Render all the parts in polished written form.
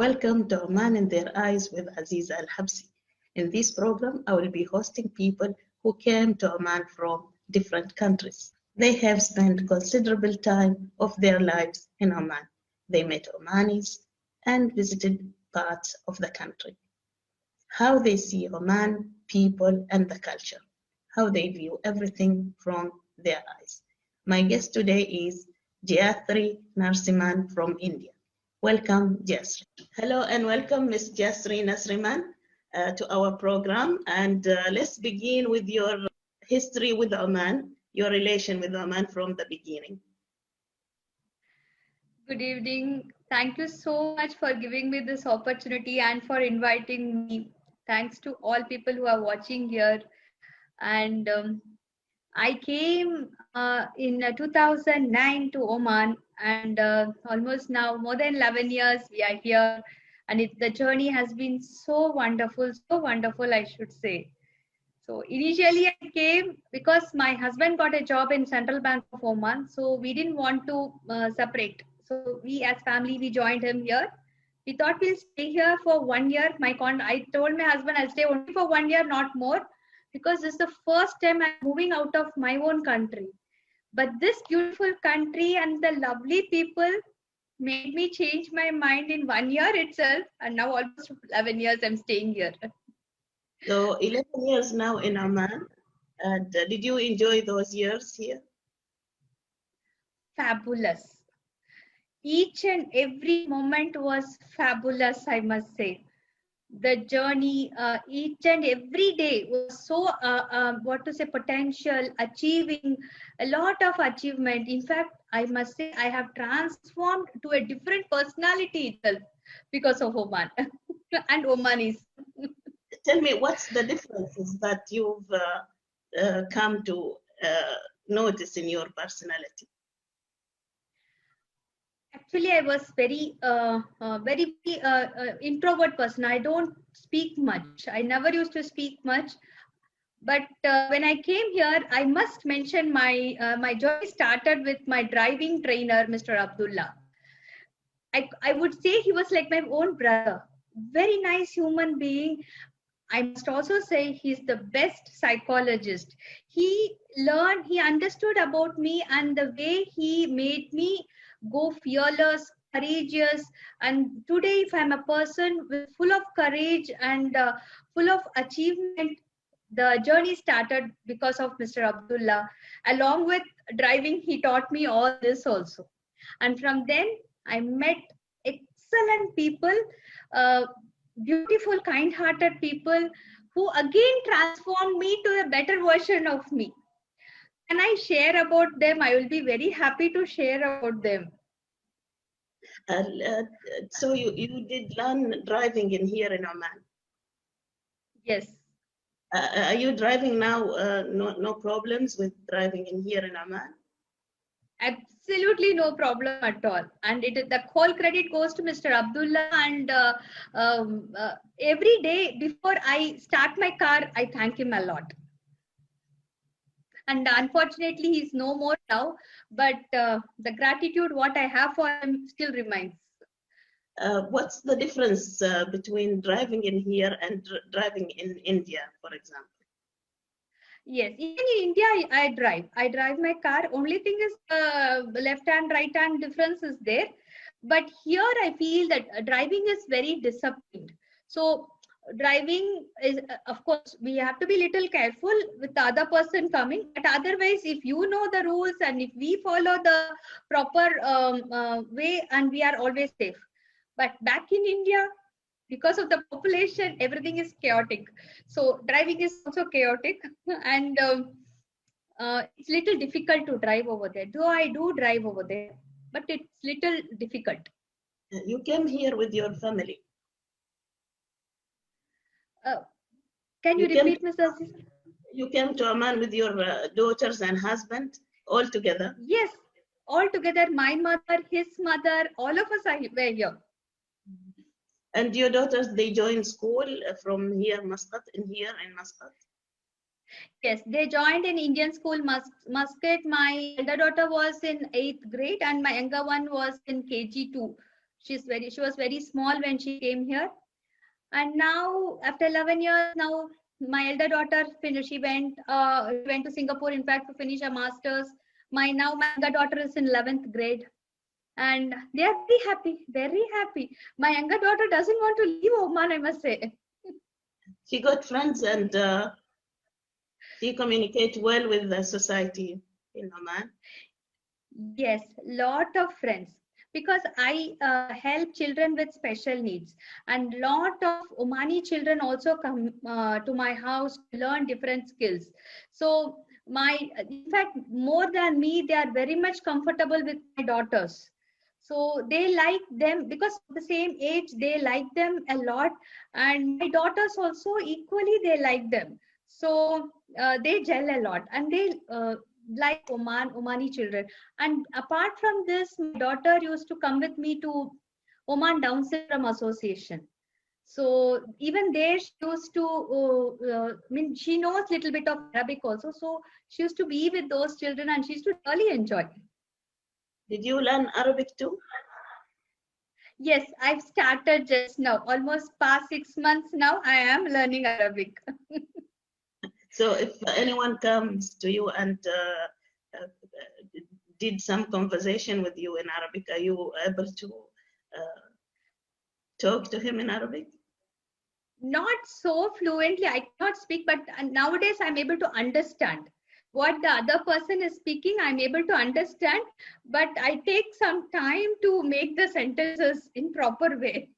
Welcome to Oman in Their Eyes with Aziza Al Habsi. In this program, I will be hosting people who came to Oman from different countries. They have spent considerable time of their lives in Oman. They met Omanis and visited parts of the country. How they see Oman, people, and the culture. How they view everything from their eyes. My guest today is Jayatri Narsiman from India. Welcome, Jasri. Hello and welcome, Ms. Jasri Nasriman, to our program. And let's begin with your history with Oman, your relation with Oman from the beginning. Good evening. Thank you so much for giving me this opportunity and for inviting me. Thanks to all people who are watching here. And I came in 2009 to Oman, and almost now more than 11 years we are here. And the journey has been so wonderful, I should say. So initially I came because my husband got a job in Central Bank of Oman, so we didn't want to separate. So we as family, we joined him here. We thought we'll stay here for 1 year. I told my husband I'll stay only for 1 year, not more, because this is the first time I'm moving out of my own country. But this beautiful country and the lovely people made me change my mind in 1 year itself, and now almost 11 years I'm staying here. So 11 years now in Oman. And did you enjoy those years here? Fabulous. Each and every moment was fabulous, I must say. The journey, each and every day was so, potential, achieving a lot of achievement. In fact, I must say I have transformed to a different personality itself because of Oman and Omanis. Tell me, what's the differences that you've come to notice in your personality? Actually, I was very introvert person. I don't speak much. I never used to speak much. But when I came here, I must mention my journey started with my driving trainer, Mr. Abdullah. I would say he was like my own brother. Very nice human being. I must also say he's the best psychologist. He understood about me, and the way he made me go fearless, courageous. And today, if I'm a person with full of courage and full of achievement, the journey started because of Mr. Abdullah. Along with driving, he taught me all this also. And from then, I met excellent people, uh, beautiful, kind-hearted people who again transformed me to a better version of me. Can I share about them? I will be very happy to share about them. So you did learn driving in here in Oman? Yes. Are you driving now? No problems with driving in here in Oman? Absolutely no problem at all. And the whole credit goes to Mr. Abdullah. And every day before I start my car, I thank him a lot. And unfortunately, he's no more now. But the gratitude what I have for him still remains. What's the difference between driving in here and driving in India, for example? Yes, even in India, I drive. I drive my car. Only thing is left hand, right hand difference is there. But here I feel that driving is very disciplined. So driving is, of course, we have to be little careful with the other person coming. But otherwise, if you know the rules and if we follow the proper way, and we are always safe. But back in India, because of the population, everything is chaotic. So driving is also chaotic, and it's little difficult to drive over there. Though I do drive over there, but it's little difficult. You came here with your family. Uh, can you repeat, Mr. Aziz? You came to Oman with your daughters and husband all together? Yes, all together. My mother, his mother, all of us were here. And your daughters, they joined school from here, Muscat, in Muscat? Yes, they joined in Indian school, Muscat. My elder daughter was in 8th grade and my younger one was in KG2. She was very small when she came here. And now after 11 years, now my elder daughter finished. She went to Singapore, in fact, to finish her masters. My younger daughter is in 11th grade, and they are very happy, very happy. My younger daughter doesn't want to leave Oman, I must say. She got friends and she communicate well with the society in Oman. Yes, lot of friends, because I help children with special needs, and lot of Omani children also come to my house to learn different skills. So in fact, more than me, they are very much comfortable with my daughters. So they like them because of the same age, they like them a lot, and my daughters also equally they like them. So they gel a lot, and they like Omani children. And apart from this, my daughter used to come with me to Oman Down Syndrome Association. So even there, she used to, I mean, she knows little bit of Arabic also. So she used to be with those children, and she used to really enjoy. Did you learn Arabic too? Yes, I've started just now, almost past 6 months now. I am learning Arabic. So if anyone comes to you and did some conversation with you in Arabic, are you able to talk to him in Arabic? Not so fluently, I cannot speak, but nowadays I'm able to understand what the other person is speaking. I'm able to understand, but I take some time to make the sentences in proper way.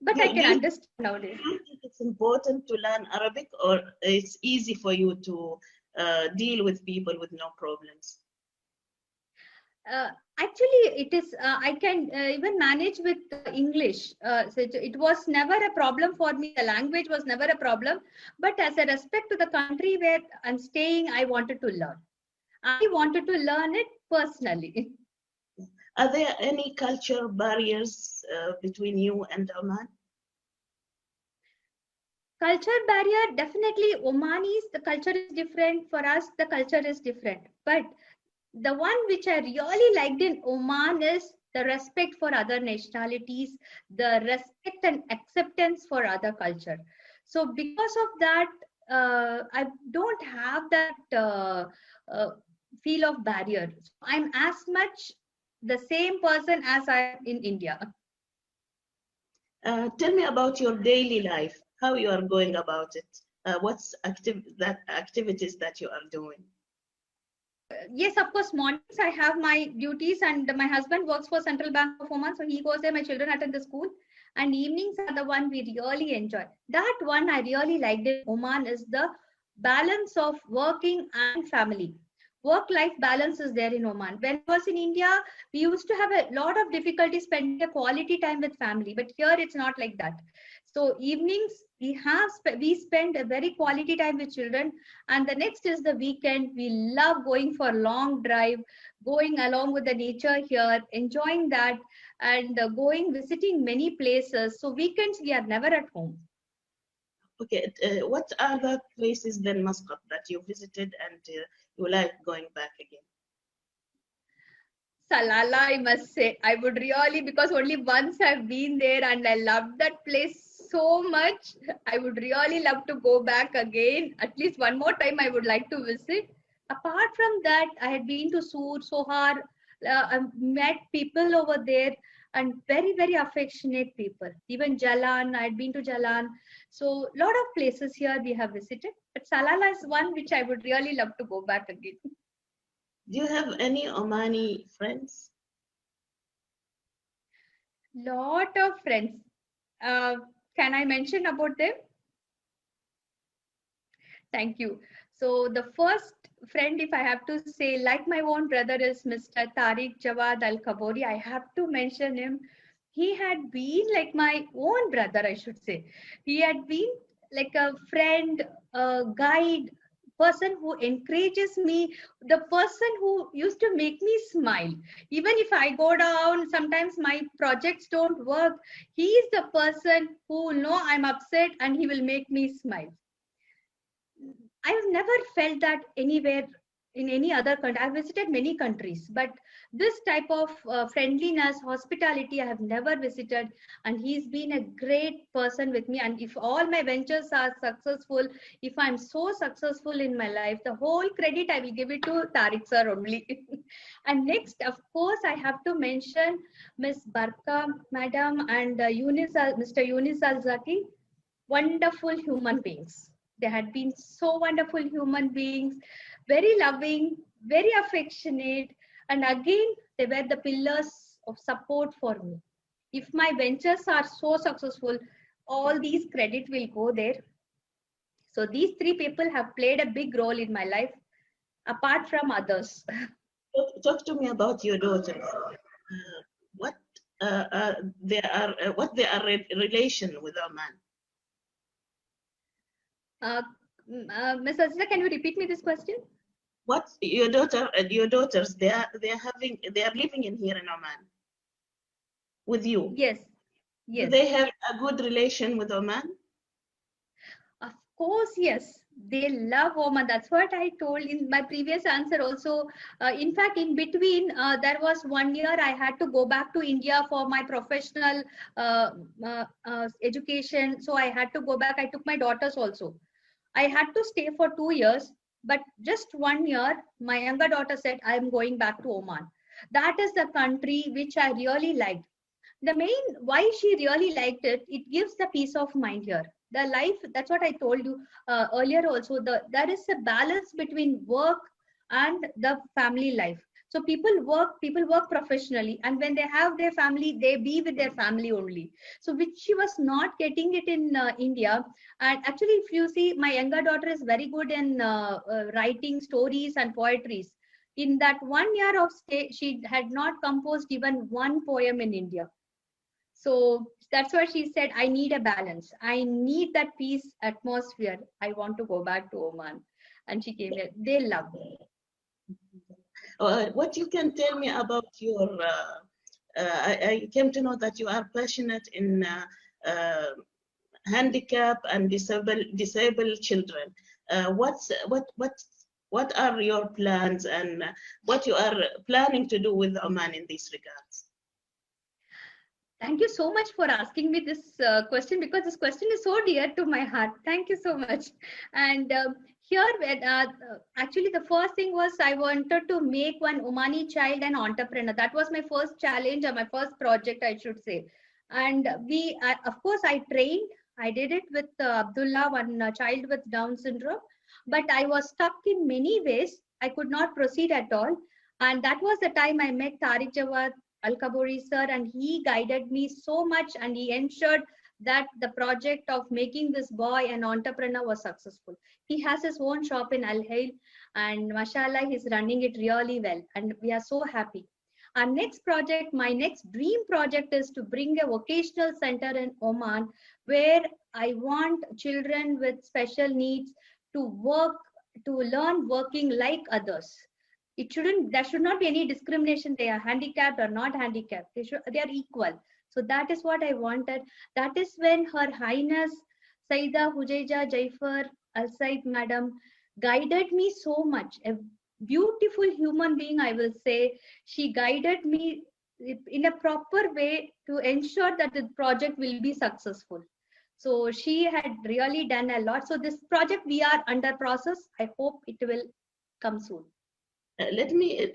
But I can understand nowadays. Do you think it's important to learn Arabic, or it's easy for you to deal with people with no problems? Actually, it is. I can even manage with English. So it was never a problem for me. The language was never a problem. But as a respect to the country where I'm staying, I wanted to learn. I wanted to learn it personally. Are there any culture barriers between you and Oman? Culture barrier, definitely. Omanis, the culture is different. For us, the culture is different. But the one which I really liked in Oman is the respect for other nationalities, the respect and acceptance for other culture. So because of that, I don't have that feel of barrier. I'm as much the same person as I am in India. Tell me about your daily life, how you are going about it. What's activities that you are doing? Yes, of course, mornings I have my duties, and my husband works for Central Bank of Oman, so he goes there, my children attend the school, and evenings are the one we really enjoy. That one I really liked in Oman is the balance of working and family. Work-life balance is there in Oman. When I was in India, we used to have a lot of difficulty spending a quality time with family, but here it's not like that. So evenings we spend a very quality time with children, and the next is the weekend. We love going for long drive, going along with the nature here, enjoying that, and going visiting many places. So weekends we are never at home. Okay, what are the places then Muscat that you visited and you like going back again? Salalah, I must say, I would really, because only once I've been there and I loved that place so much. I would really love to go back again. At least one more time I would like to visit. Apart from that, I had been to Sur, Sohar, I've met people over there, and very, very affectionate people. Even Jalan, I had been to Jalan. So a lot of places here we have visited. But Salalah is one which I would really love to go back again. Do you have any Omani friends? Lot of friends. Can I mention about them? Thank you. So the first friend, if I have to say, like my own brother, is Mr. Tariq Jawad Al Kabori. I have to mention him. He had been like my own brother, I should say. He had been like a friend, a guide, person who encourages me, the person who used to make me smile. Even if I go down, sometimes my projects don't work. He is the person who will know I'm upset and he will make me smile. I've never felt that anywhere in any other country. I've visited many countries, but this type of friendliness, hospitality, I have never visited. And he's been a great person with me. And if all my ventures are successful, if I'm so successful in my life, the whole credit I will give it to Tariq sir only. And next, of course, I have to mention Miss Barka Madam and Mr. Yunis Al-Zaki, wonderful human beings. They had been so wonderful human beings, very loving, very affectionate, and again, they were the pillars of support for me. If my ventures are so successful, all these credit will go there. So these three people have played a big role in my life, apart from others. Talk to me about your daughters. What what they are relation with Oman? Ms. Aziza, can you repeat me this question? What your daughters they are living in here in Oman with you? Yes. Do they have a good relation with Oman? Of course, yes. They love Oman. That's what I told in my previous answer also. In fact, in between, there was 1 year I had to go back to India for my professional education. So I had to go back. I took my daughters also. I had to stay for 2 years, but just 1 year, my younger daughter said, I am going back to Oman. That is the country which I really liked. The main why she really liked it, it gives the peace of mind here. The life, that's what I told you earlier also, there is a balance between work and the family life. So people work professionally, and when they have their family, they be with their family only. So which she was not getting it in India. And actually, if you see, my younger daughter is very good in writing stories and poetries. In that 1 year of stay, she had not composed even one poem in India. So that's why she said, I need a balance. I need that peace atmosphere. I want to go back to Oman. And she came here. They love me. What you can tell me about your, I came to know that you are passionate in handicap and disabled children. What are your plans and what you are planning to do with Oman in these regards? Thank you so much for asking me this question, because this question is so dear to my heart. Thank you so much. And here, actually, the first thing was I wanted to make one Omani child an entrepreneur. That was my first challenge or my first project, I should say. And of course, I trained. I did it with Abdullah, one child with Down syndrome. But I was stuck in many ways. I could not proceed at all. And that was the time I met Tariq Jawad Al-Kaburi sir, and he guided me so much, and he ensured that the project of making this boy an entrepreneur was successful. He has his own shop in Al Hail, and mashallah, he's running it really well, and we are so happy. Our next project, my next dream project, is to bring a vocational center in Oman where I want children with special needs to work, to learn working like others. There should not be any discrimination. They are handicapped or not handicapped. They are equal. So that is what I wanted. That is when Her Highness Saida Hujaija Jaifar Al Said Madam guided me so much. A beautiful human being, I will say. She guided me in a proper way to ensure that the project will be successful. So she had really done a lot. So this project, we are under process. I hope it will come soon. Let me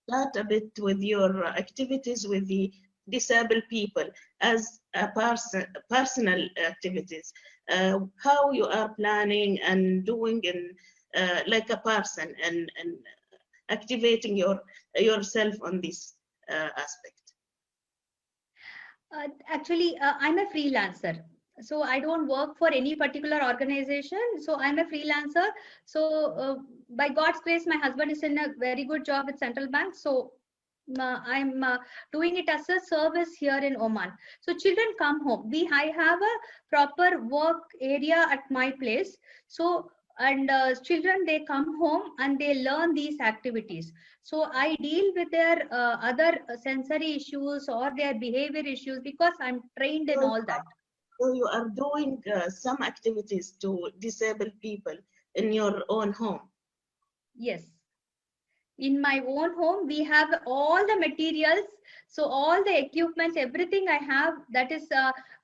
start a bit with your activities with the disabled people as a personal activities. How you are planning and doing in like a person and activating yourself on this aspect. Actually, I'm a freelancer. So I don't work for any particular organization. So I'm a freelancer. So by God's grace, my husband is in a very good job with Central Bank. So I'm doing it as a service here in Oman. So children come home. I have a proper work area at my place. So and children, they come home and they learn these activities. So I deal with their other sensory issues or their behavior issues because I'm trained in all that. So you are doing some activities to disabled people in your own home. Yes. In my own home, we have all the materials. So all the equipments, everything I have, that is,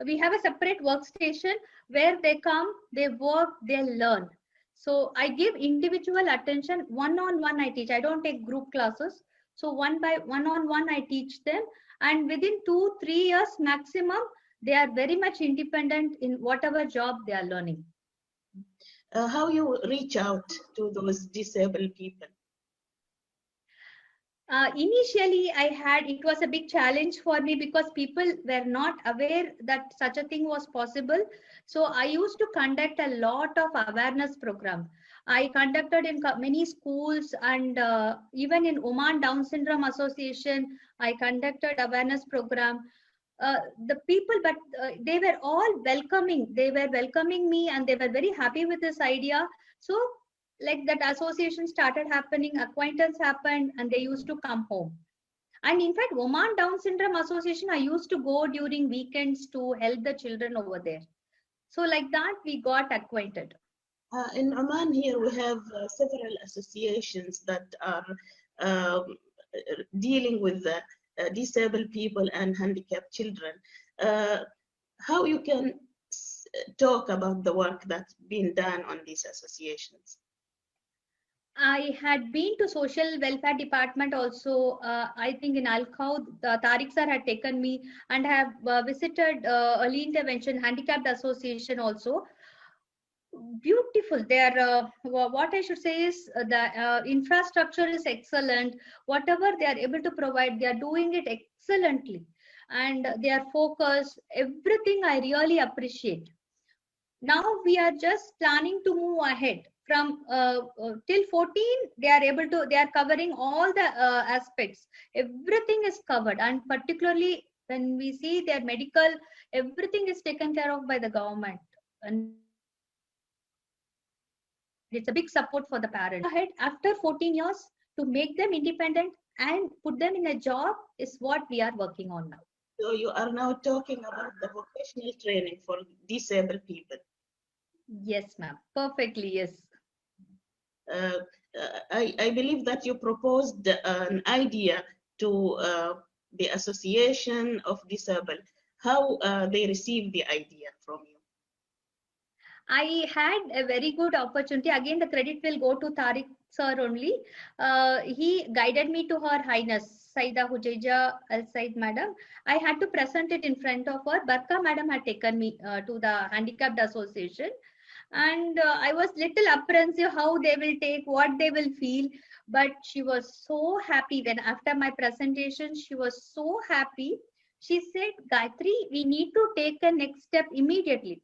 we have a separate workstation where they come, they work, they learn. So I give individual attention, one-on-one I teach. I don't take group classes. So one-on-one I teach them. And within 2-3 years maximum, they are very much independent in whatever job they are learning. How you reach out to those disabled people? Initially, it was a big challenge for me because people were not aware that such a thing was possible. So I used to conduct a lot of awareness program. I conducted in many schools, and even in Oman Down Syndrome Association, I conducted awareness program. The people, but they were all welcoming. They were welcoming me, and they were very happy with this idea. So like that association started happening, acquaintance happened, and they used to come home. And in fact, Oman Down Syndrome Association, I used to go during weekends to help the children over there. So like that, we got acquainted. In Oman here, we have several associations that are um, dealing with disabled people and handicapped children. How you can talk about the work that's been done on these associations? I had been to social welfare department also. I think in Alkhau, Tariq sir had taken me, and have visited early intervention handicapped association also. Beautiful. Their what I should say is the infrastructure is excellent. Whatever they are able to provide, they are doing it excellently, and they are focused. Everything I really appreciate. Now we are just planning to move ahead from till 14. They are covering all the aspects. Everything is covered, and particularly when we see their medical, everything is taken care of by the government, and it's a big support for the parents. Ahead after 14 years to make them independent and put them in a job is what we are working on now. So you are now talking about the vocational training for disabled people. Yes, ma'am. Perfectly, yes. Uh, I believe that you proposed an idea to the Association of Disabled. How they received the idea from you? I had a very good opportunity. Again, the credit will go to Tariq sir only. He guided me to Her Highness Saida Hujaija Al Said Madam. I had to present it in front of her. Barka Madam had taken me to the Handicapped Association, and I was little apprehensive how they will take, what they will feel. But she was so happy when after my presentation, she was so happy. She said, Gayatri, we need to take a next step immediately.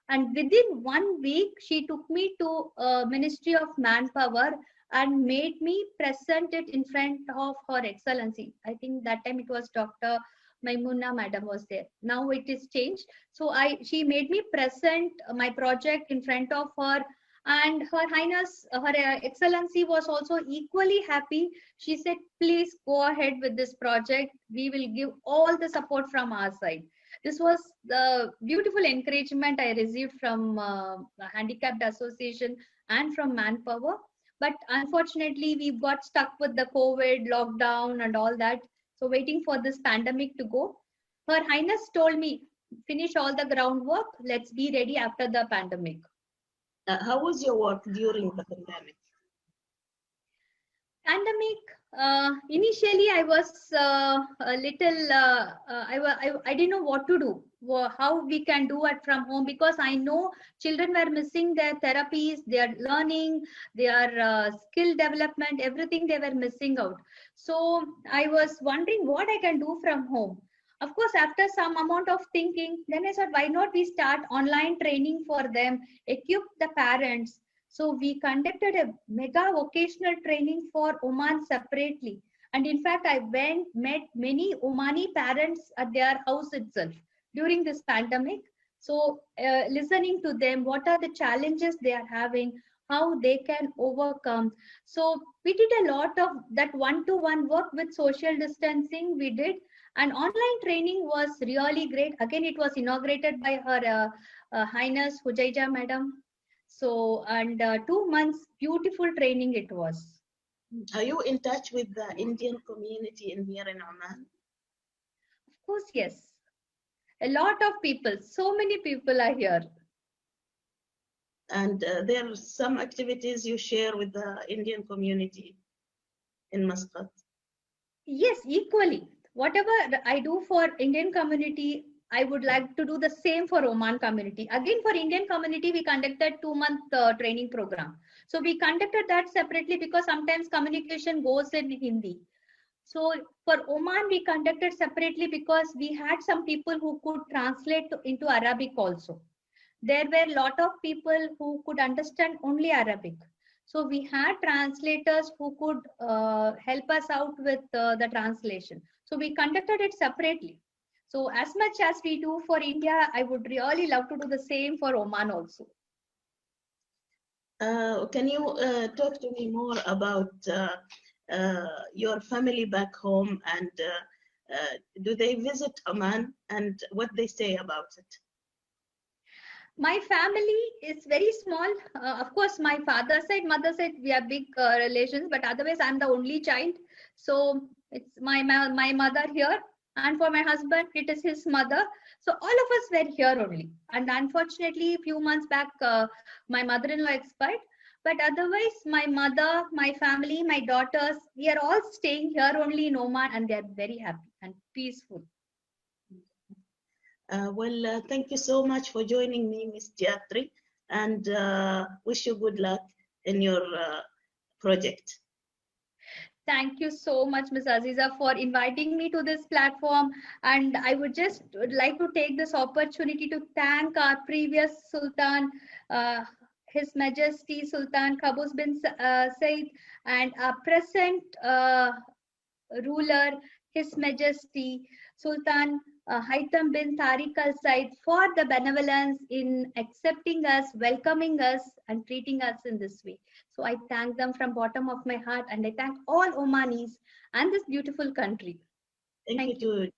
And within 1 week, she took me to Ministry of Manpower and made me present it in front of Her Excellency. I think that time it was Dr. Maimuna Madam was there. Now it is changed. So she made me present my project in front of her, and Her Highness, Her Excellency was also equally happy. She said, please go ahead with this project. We will give all the support from our side. This was the beautiful encouragement I received from the Handicapped Association and from Manpower. But unfortunately, we got stuck with the COVID lockdown and all that. So waiting for this pandemic to go. Her Highness told me, finish all the groundwork. Let's be ready after the pandemic. How was your work during the pandemic? Pandemic, initially I was a little I didn't know what to do, how we can do it from home, because I know children were missing their therapies, their learning, their skill development, everything they were missing out. So I was wondering what I can do from home. Of course, after some amount of thinking, then I said, why not we start online training for them, equip the parents. So we conducted a mega vocational training for Oman separately. And in fact, I met many Omani parents at their house itself during this pandemic. So listening to them, what are the challenges they are having, how they can overcome. So we did a lot of that one-to-one work with social distancing we did. And online training was really great. Again, it was inaugurated by Her Highness Hujaija Madam. So, and 2 months, beautiful training it was. Are you in touch with the Indian community in here in Oman? Of course, yes. A lot of people, so many people are here. And there are some activities you share with the Indian community in Muscat? Yes, equally. Whatever I do for Indian community, I would like to do the same for Oman community. Again, for Indian community, we conducted 2-month training program. So we conducted that separately because sometimes communication goes in Hindi. So for Oman, we conducted separately because we had some people who could translate into Arabic also. There were a lot of people who could understand only Arabic. So we had translators who could help us out with the translation. So we conducted it separately. So as much as we do for India, I would really love to do the same for Oman also. Can you talk to me more about your family back home, and do they visit Oman and what they say about it? My family is very small. Of course, my father side, mother side, we have big relations, but otherwise, I'm the only child. So it's my mother here, and for my husband, it is his mother. So all of us were here only. And unfortunately, a few months back, my mother-in-law expired. But otherwise, my mother, my family, my daughters, we are all staying here only in Oman, and they are very happy and peaceful. Thank you so much for joining me, Miss Jatri, and wish you good luck in your project. Thank you so much, Ms. Aziza, for inviting me to this platform. And I would just like to take this opportunity to thank our previous Sultan, uh, His Majesty Sultan Qaboos bin Said, and our present ruler, His Majesty Sultan Haitham bin Tariq Al Said, for the benevolence in accepting us, welcoming us, and treating us in this way. So I thank them from bottom of my heart, and I thank all Omanis and this beautiful country. Thank you.